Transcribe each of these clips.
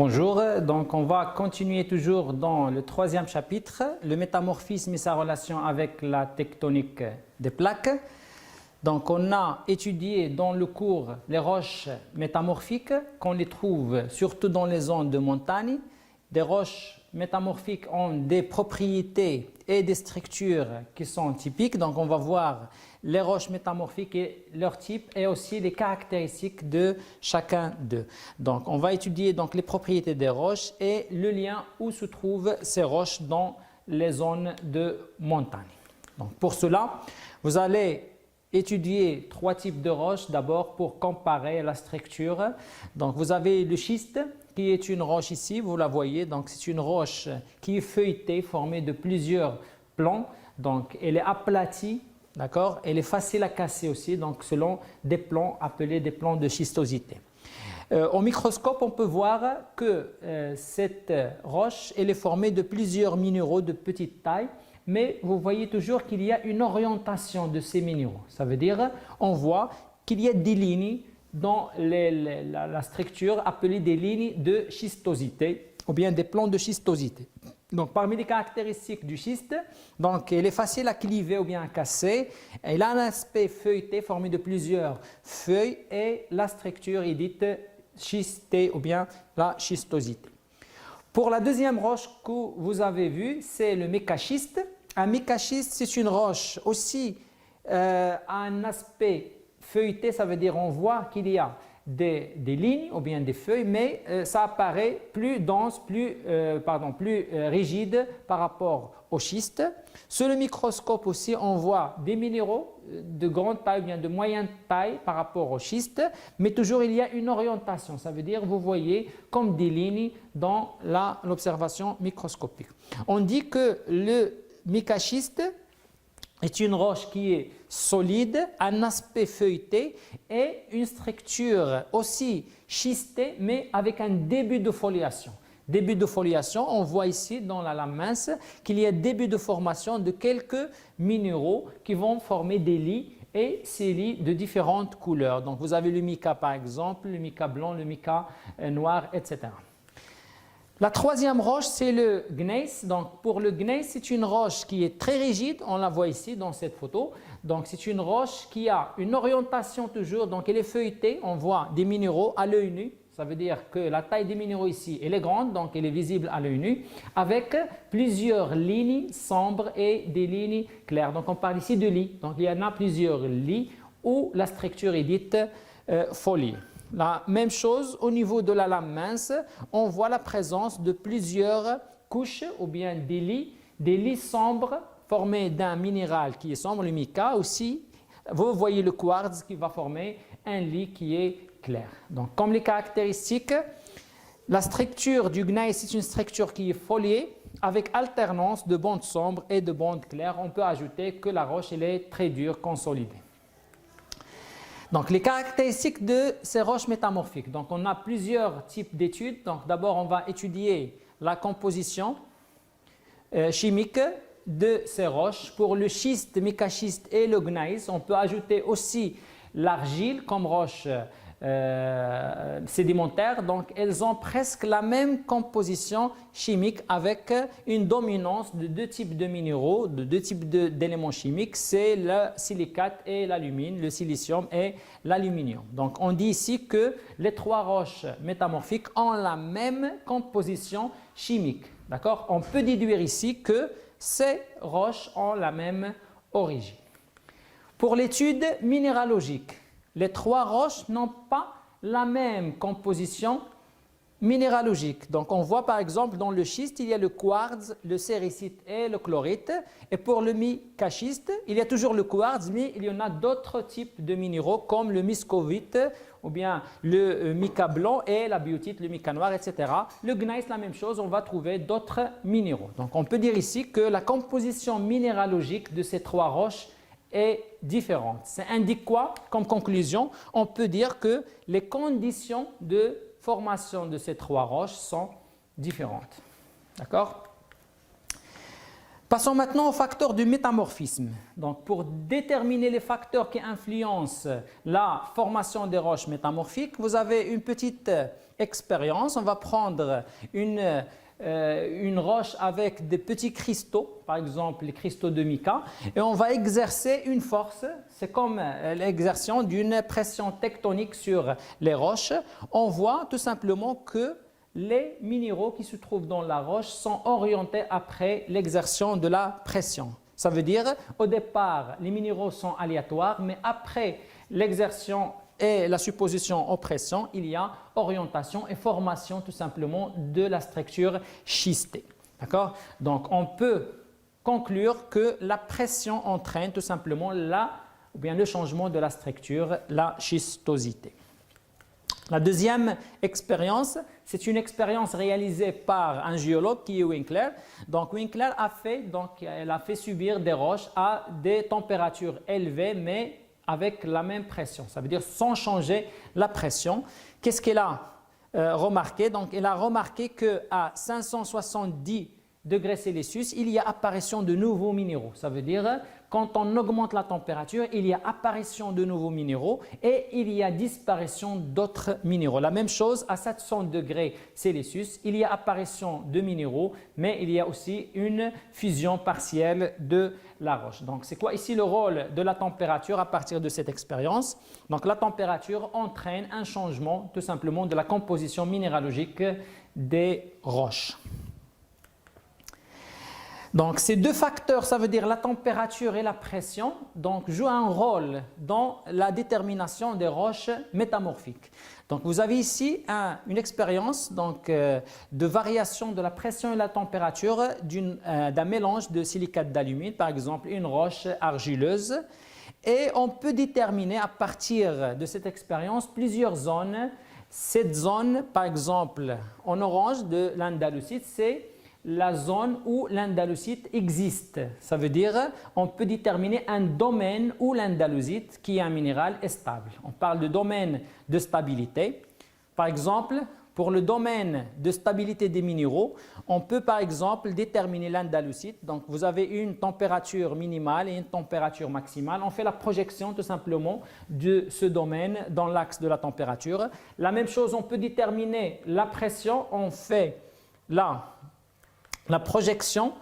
Bonjour, donc on va continuer toujours dans le troisième chapitre, le métamorphisme et sa relation avec la tectonique des plaques. Donc on a étudié dans le cours les roches métamorphiques qu'on les trouve surtout dans les zones de montagne. Des roches métamorphiques ont des propriétés et des structures qui sont typiques. Donc on va voir les roches métamorphiques et leur type et aussi les caractéristiques de chacun d'eux. Donc on va étudier donc les propriétés des roches et le lien où se trouvent ces roches dans les zones de montagne. Donc pour cela, vous allez étudier trois types de roches d'abord pour comparer la structure. Donc vous avez le schiste qui est une roche ici, vous la voyez, donc c'est une roche qui est feuilletée, formée de plusieurs plans. Donc elle est aplatie, d'accord? Elle est facile à casser aussi, donc selon des plans appelés des plans de schistosité. Au microscope, on peut voir que cette roche elle est formée de plusieurs minéraux de petite taille. Mais vous voyez toujours qu'il y a une orientation de ces minéraux. Ça veut dire on voit qu'il y a des lignes dans la structure appelée des lignes de schistosité ou bien des plans de schistosité. Donc parmi les caractéristiques du schiste, donc elle est facile à cliver ou bien à casser. Elle a un aspect feuilleté formé de plusieurs feuilles et la structure est dite schistée ou bien la schistosité. Pour la deuxième roche que vous avez vue, c'est le mécaschiste. Un mécaschiste, c'est une roche aussi un aspect feuilleté, ça veut dire on voit qu'il y a des lignes ou bien des feuilles, mais ça apparaît plus dense, plus rigide par rapport au schiste. Sur le microscope aussi, on voit des minéraux de grande taille ou bien de moyenne taille par rapport au schiste, mais toujours il y a une orientation, ça veut dire vous voyez comme des lignes dans l'observation microscopique. On dit que le mécaschiste est une roche qui est solide, un aspect feuilleté et une structure aussi schistée mais avec un début de foliation. Début de foliation, on voit ici dans la lame mince qu'il y a début de formation de quelques minéraux qui vont former des lits et ces lits de différentes couleurs. Donc vous avez le mica par exemple, le mica blanc, le mica noir, etc. La troisième roche, c'est le gneiss. Donc, pour le gneiss, c'est une roche qui est très rigide. On la voit ici dans cette photo. Donc, c'est une roche qui a une orientation toujours. Donc, elle est feuilletée. On voit des minéraux à l'œil nu. Ça veut dire que la taille des minéraux ici, elle est grande. Donc, elle est visible à l'œil nu. Avec plusieurs lignes sombres et des lignes claires. Donc, on parle ici de lits. Donc, il y en a plusieurs lits où la structure est dite foliée. La même chose au niveau de la lame mince, on voit la présence de plusieurs couches ou bien des lits sombres formés d'un minéral qui est sombre, le mica aussi. Vous voyez le quartz qui va former un lit qui est clair. Donc comme les caractéristiques, la structure du gneiss est une structure qui est foliée avec alternance de bandes sombres et de bandes claires. On peut ajouter que la roche elle est très dure, consolidée. Donc, les caractéristiques de ces roches métamorphiques. Donc, on a plusieurs types d'études. Donc, d'abord, on va étudier la composition chimique de ces roches. Pour le schiste, mécaschiste et le gneiss, on peut ajouter aussi l'argile comme roche sédimentaire. Donc, elles ont presque la même composition chimique avec une dominance de deux types de minéraux, de deux types d'éléments chimiques, c'est le silicate et l'alumine, le silicium et l'aluminium. Donc, on dit ici que les trois roches métamorphiques ont la même composition chimique. D'accord? On peut déduire ici que ces roches ont la même origine. Pour l'étude minéralogique, les trois roches n'ont pas la même composition minéralogique. Donc, on voit par exemple dans le schiste, il y a le quartz, le séricite et le chlorite. Et pour le mécaschiste, il y a toujours le quartz, mais il y en a d'autres types de minéraux comme le muscovite ou bien le mica blanc et la biotite, le mica noir, etc. Le gneiss, la même chose, on va trouver d'autres minéraux. Donc, on peut dire ici que la composition minéralogique de ces trois roches est différente. Ça indique quoi comme conclusion? On peut dire que les conditions de formation de ces trois roches sont différentes. D'accord? Passons maintenant aux facteurs du métamorphisme. Donc, pour déterminer les facteurs qui influencent la formation des roches métamorphiques, vous avez une petite expérience, on va prendre une roche avec des petits cristaux, par exemple les cristaux de mica, et on va exercer une force, c'est comme l'exertion d'une pression tectonique sur les roches. On voit tout simplement que les minéraux qui se trouvent dans la roche sont orientés après l'exertion de la pression. Ça veut dire, au départ, les minéraux sont aléatoires, mais après l'exertion et la supposition aux pressions, il y a orientation et formation tout simplement de la structure schistée. D'accord? Donc, on peut conclure que la pression entraîne tout simplement le changement de la structure, la schistosité. La deuxième expérience, c'est une expérience réalisée par un géologue qui est Winkler. Donc Winkler elle a fait subir des roches à des températures élevées, mais avec la même pression. Ça veut dire sans changer la pression. Qu'est-ce qu'elle a remarqué? Donc elle a remarqué qu'à 570 degrés Celsius, il y a apparition de nouveaux minéraux. Ça veut dire quand on augmente la température, il y a apparition de nouveaux minéraux et il y a disparition d'autres minéraux. La même chose à 700 degrés Celsius, il y a apparition de minéraux, mais il y a aussi une fusion partielle de la roche. Donc, c'est quoi ici le rôle de la température à partir de cette expérience? Donc, la température entraîne un changement tout simplement de la composition minéralogique des roches. Donc, ces deux facteurs, ça veut dire la température et la pression, donc, jouent un rôle dans la détermination des roches métamorphiques. Donc, vous avez ici une expérience de variation de la pression et la température d'un mélange de silicate d'alumine, par exemple une roche argileuse. Et on peut déterminer à partir de cette expérience plusieurs zones. Cette zone, par exemple, en orange de l'andalusite, c'est la zone où l'andalusite existe. Ça veut dire on peut déterminer un domaine où l'andalusite, qui est un minéral, est stable. On parle de domaine de stabilité. Par exemple, pour le domaine de stabilité des minéraux, on peut par exemple déterminer l'andalusite. Donc, vous avez une température minimale et une température maximale. On fait la projection tout simplement de ce domaine dans l'axe de la température. La même chose, on peut déterminer la pression. On fait la projection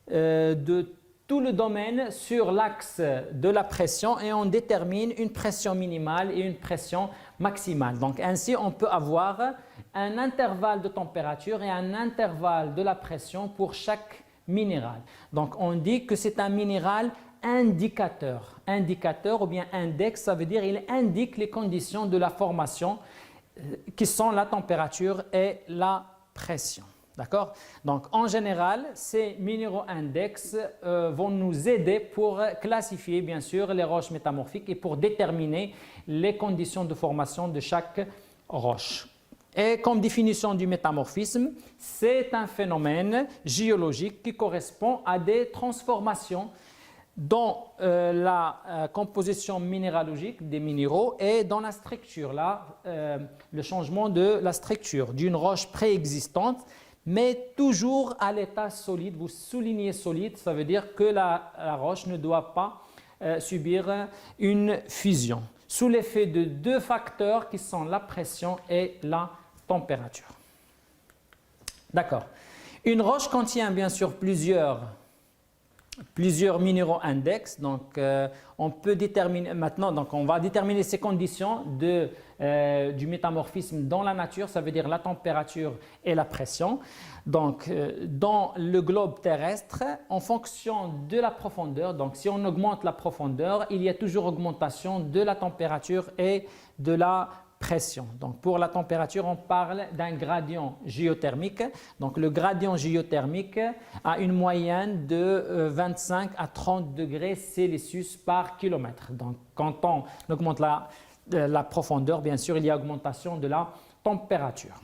de tout le domaine sur l'axe de la pression et on détermine une pression minimale et une pression maximale. Donc ainsi, on peut avoir un intervalle de température et un intervalle de la pression pour chaque minéral. Donc on dit que c'est un minéral indicateur. Indicateur ou bien index, ça veut dire qu'il indique les conditions de la formation qui sont la température et la pression. D'accord? Donc, en général, ces minéraux index vont nous aider pour classifier, bien sûr, les roches métamorphiques et pour déterminer les conditions de formation de chaque roche. Et comme définition du métamorphisme, c'est un phénomène géologique qui correspond à des transformations dans la composition minéralogique des minéraux et dans la structure, le changement de la structure d'une roche préexistante, mais toujours à l'état solide. Vous soulignez solide, ça veut dire que la roche ne doit pas subir une fusion, sous l'effet de deux facteurs qui sont la pression et la température. D'accord. Une roche contient bien sûr plusieurs minéraux index, donc on peut déterminer maintenant, donc on va déterminer ces conditions du métamorphisme dans la nature, ça veut dire la température et la pression. Donc dans le globe terrestre, en fonction de la profondeur, donc si on augmente la profondeur, il y a toujours augmentation de la température et de la pression. Donc pour la température, on parle d'un gradient géothermique. Donc le gradient géothermique a une moyenne de 25 à 30 degrés Celsius par kilomètre. Donc quand on augmente la profondeur, bien sûr, il y a augmentation de la température.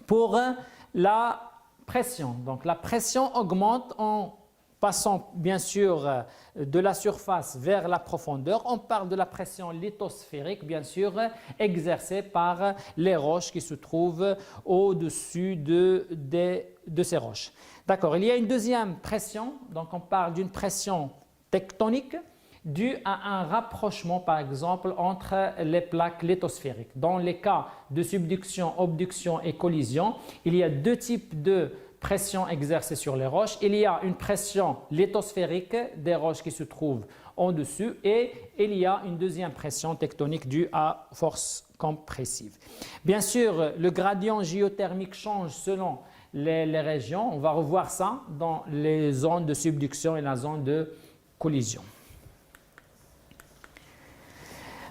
Pour la pression, donc la pression augmente en passant bien sûr de la surface vers la profondeur. On parle de la pression lithosphérique, bien sûr, exercée par les roches qui se trouvent au-dessus de ces roches. D'accord, il y a une deuxième pression, donc on parle d'une pression tectonique. dû à un rapprochement, par exemple, entre les plaques lithosphériques. Dans les cas de subduction, obduction et collision, il y a deux types de pression exercée sur les roches. Il y a une pression lithosphérique des roches qui se trouvent en dessus et il y a une deuxième pression tectonique due à force compressive. Bien sûr, le gradient géothermique change selon les régions. On va revoir ça dans les zones de subduction et la zone de collision.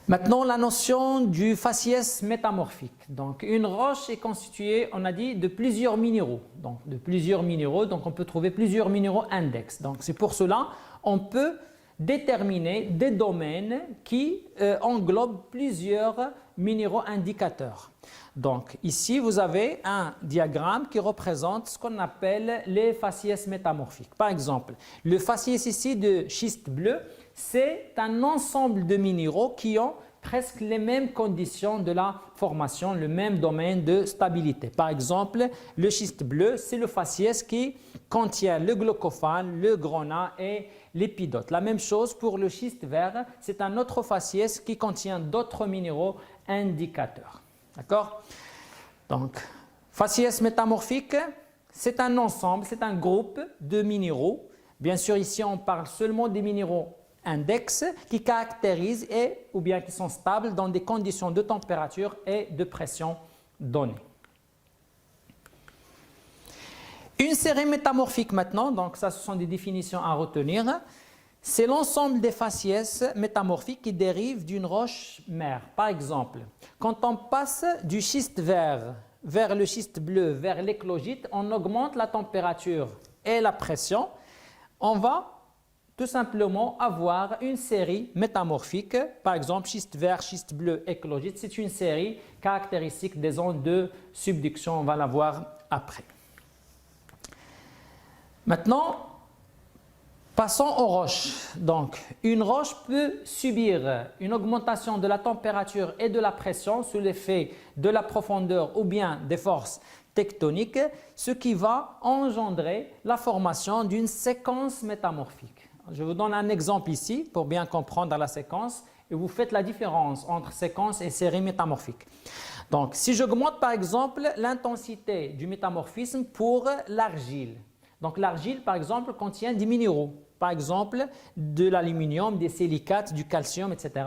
Maintenant, la notion du faciès métamorphique. Donc, une roche est constituée, on a dit, de plusieurs minéraux. Donc, on peut trouver plusieurs minéraux index. Donc, c'est pour cela on peut déterminer des domaines qui englobent plusieurs minéraux indicateurs. Donc, ici, vous avez un diagramme qui représente ce qu'on appelle les faciès métamorphiques. Par exemple, le faciès ici de schiste bleu, c'est un ensemble de minéraux qui ont presque les mêmes conditions de la formation, le même domaine de stabilité. Par exemple, le schiste bleu, c'est le faciès qui contient le glaucophane, le grenat et l'épidote. La même chose pour le schiste vert, c'est un autre faciès qui contient d'autres minéraux indicateurs. D'accord? Donc, faciès métamorphique, c'est un ensemble, c'est un groupe de minéraux. Bien sûr, ici, on parle seulement des minéraux index qui caractérisent ou bien qui sont stables dans des conditions de température et de pression données. Une série métamorphique maintenant, donc ça ce sont des définitions à retenir, c'est l'ensemble des faciès métamorphiques qui dérivent d'une roche mère. Par exemple, quand on passe du schiste vert vers le schiste bleu, vers l'éclogite, on augmente la température et la pression, on va tout simplement avoir une série métamorphique, par exemple schiste vert, schiste bleu, éclogite, c'est une série caractéristique des zones de subduction, on va la voir après. Maintenant, passons aux roches. Donc, une roche peut subir une augmentation de la température et de la pression sous l'effet de la profondeur ou bien des forces tectoniques, ce qui va engendrer la formation d'une séquence métamorphique. Je vous donne un exemple ici pour bien comprendre la séquence et vous faites la différence entre séquence et série métamorphique. Donc, si j'augmente par exemple l'intensité du métamorphisme pour l'argile. Donc, l'argile par exemple contient des minéraux, par exemple de l'aluminium, des silicates, du calcium, etc.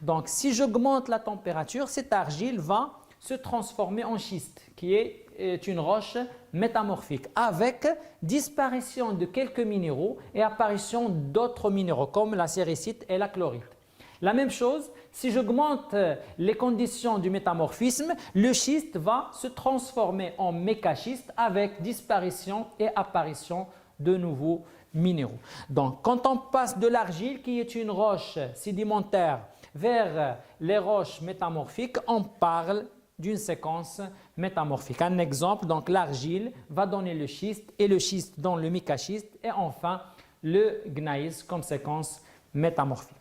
Donc, si j'augmente la température, cette argile va se transformer en schiste, qui est une roche métamorphique avec disparition de quelques minéraux et apparition d'autres minéraux comme la séricite et la chlorite. La même chose, si j'augmente les conditions du métamorphisme, le schiste va se transformer en mécaschiste avec disparition et apparition de nouveaux minéraux. Donc, quand on passe de l'argile, qui est une roche sédimentaire, vers les roches métamorphiques, on parle d'une séquence métamorphique. Un exemple, donc l'argile va donner le schiste et le schiste donne le mécaschiste et enfin le gneiss comme séquence métamorphique.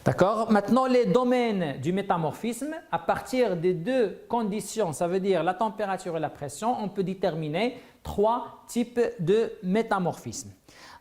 D'accord? Maintenant, les domaines du métamorphisme, à partir des deux conditions, ça veut dire la température et la pression, on peut déterminer trois types de métamorphisme.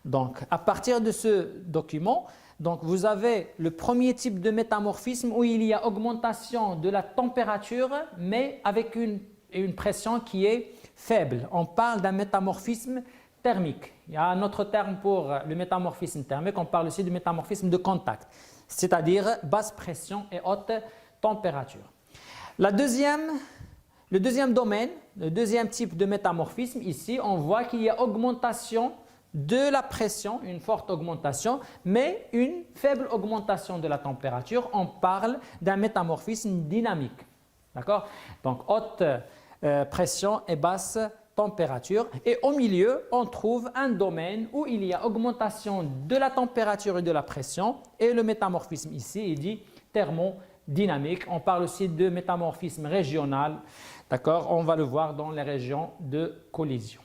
Donc, à partir de ce document, donc vous avez le premier type de métamorphisme où il y a augmentation de la température, mais avec une pression qui est faible. On parle d'un métamorphisme thermique. Il y a un autre terme pour le métamorphisme thermique, on parle aussi du métamorphisme de contact, c'est-à-dire basse pression et haute température. Le deuxième domaine, le deuxième type de métamorphisme, ici, on voit qu'il y a augmentation de la pression, une forte augmentation, mais une faible augmentation de la température. On parle d'un métamorphisme dynamique. D'accord? Donc, haute pression et basse température. Et au milieu, on trouve un domaine où il y a augmentation de la température et de la pression. Et le métamorphisme ici, il dit thermodynamique. On parle aussi de métamorphisme régional. D'accord? On va le voir dans les régions de collision.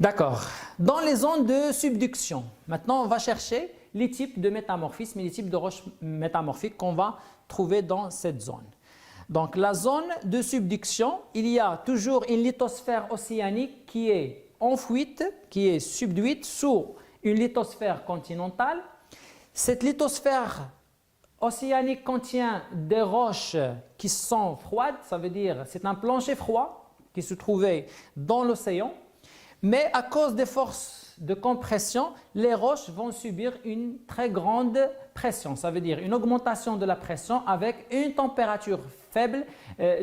D'accord. Dans les zones de subduction, maintenant on va chercher les types de métamorphisme et les types de roches métamorphiques qu'on va trouver dans cette zone. Donc la zone de subduction, il y a toujours une lithosphère océanique qui est en fuite, qui est subduite sous une lithosphère continentale. Cette lithosphère océanique contient des roches qui sont froides, ça veut dire c'est un plancher froid qui se trouvait dans l'océan, mais à cause des forces de compression, les roches vont subir une très grande pression, ça veut dire une augmentation de la pression avec une température faible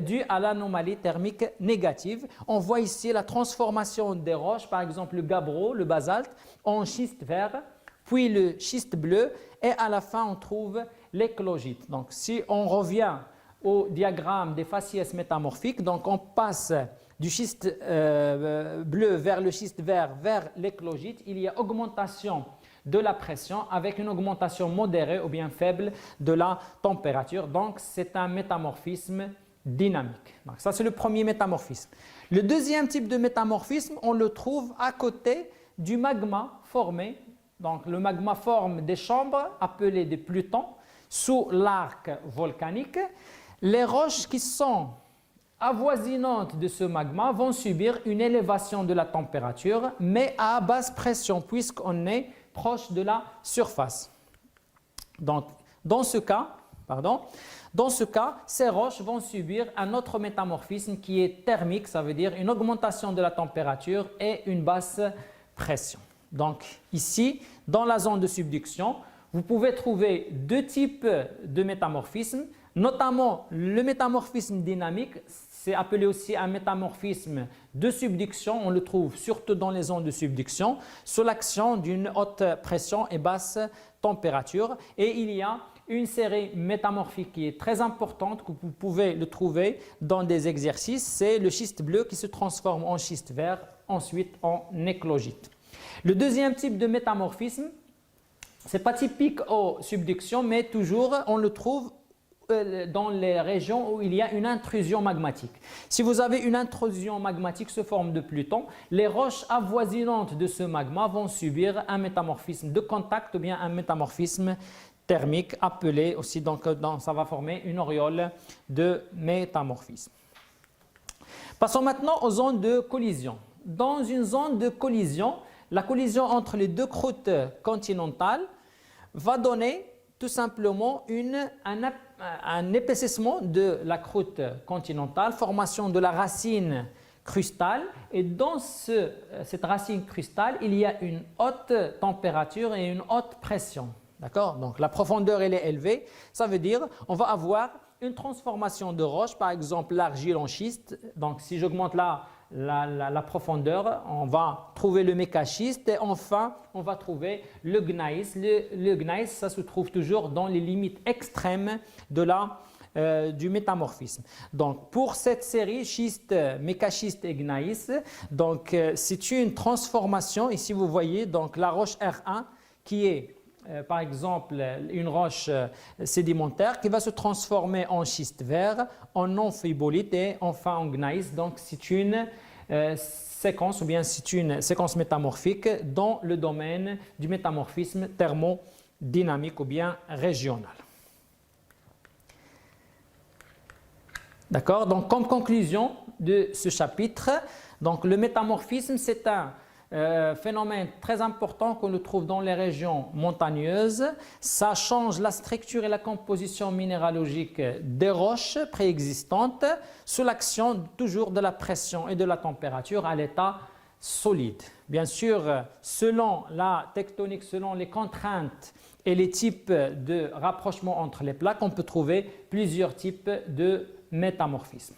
due à l'anomalie thermique négative. On voit ici la transformation des roches, par exemple le gabbro, le basalte, en schiste vert, puis le schiste bleu et à la fin on trouve l'éclogite. Donc si on revient au diagramme des faciès métamorphiques, donc on passe du schiste bleu vers le schiste vert vers l'éclogite, il y a augmentation de la pression avec une augmentation modérée ou bien faible de la température. Donc c'est un métamorphisme dynamique. Donc ça c'est le premier métamorphisme. Le deuxième type de métamorphisme, on le trouve à côté du magma formé. Donc le magma forme des chambres appelées des plutons sous l'arc volcanique. Les roches qui sont avoisinantes de ce magma vont subir une élévation de la température, mais à basse pression puisqu'on est proche de la surface. Donc, dans ce cas, ces roches vont subir un autre métamorphisme qui est thermique, ça veut dire une augmentation de la température et une basse pression. Donc ici, dans la zone de subduction, vous pouvez trouver deux types de métamorphismes, notamment le métamorphisme dynamique. C'est appelé aussi un métamorphisme de subduction. On le trouve surtout dans les zones de subduction, sous l'action d'une haute pression et basse température. Et il y a une série métamorphique qui est très importante, que vous pouvez le trouver dans des exercices. C'est le schiste bleu qui se transforme en schiste vert, ensuite en éclogite. Le deuxième type de métamorphisme, ce n'est pas typique aux subductions, mais toujours on le trouve dans les régions où il y a une intrusion magmatique. Si vous avez une intrusion magmatique sous forme de Pluton, les roches avoisinantes de ce magma vont subir un métamorphisme de contact ou bien un métamorphisme thermique appelé aussi, donc ça va former une auréole de métamorphisme. Passons maintenant aux zones de collision. Dans une zone de collision, la collision entre les deux croûtes continentales va donner tout simplement un épaississement de la croûte continentale, formation de la racine crustale. Et dans cette racine crustale, il y a une haute température et une haute pression. D'accord? Donc la profondeur elle est élevée. Ça veut dire on va avoir une transformation de roche, par exemple l'argile en schiste. Donc si j'augmente la profondeur, on va trouver le mécaschiste et enfin on va trouver le gneiss. Le gneiss, ça se trouve toujours dans les limites extrêmes du métamorphisme. Donc pour cette série schiste, mécaschiste et gneiss, donc c'est une transformation. Ici vous voyez donc la roche R1 qui est par exemple une roche sédimentaire qui va se transformer en schiste vert, en amphibolite et enfin en gneiss. Donc c'est une séquence ou bien c'est une séquence métamorphique dans le domaine du métamorphisme thermodynamique ou bien régional. D'accord? Donc comme conclusion de ce chapitre, donc le métamorphisme c'est un phénomène très important qu'on trouve dans les régions montagneuses. Ça change la structure et la composition minéralogique des roches préexistantes sous l'action toujours de la pression et de la température à l'état solide. Bien sûr, selon la tectonique, selon les contraintes et les types de rapprochement entre les plaques, on peut trouver plusieurs types de métamorphisme.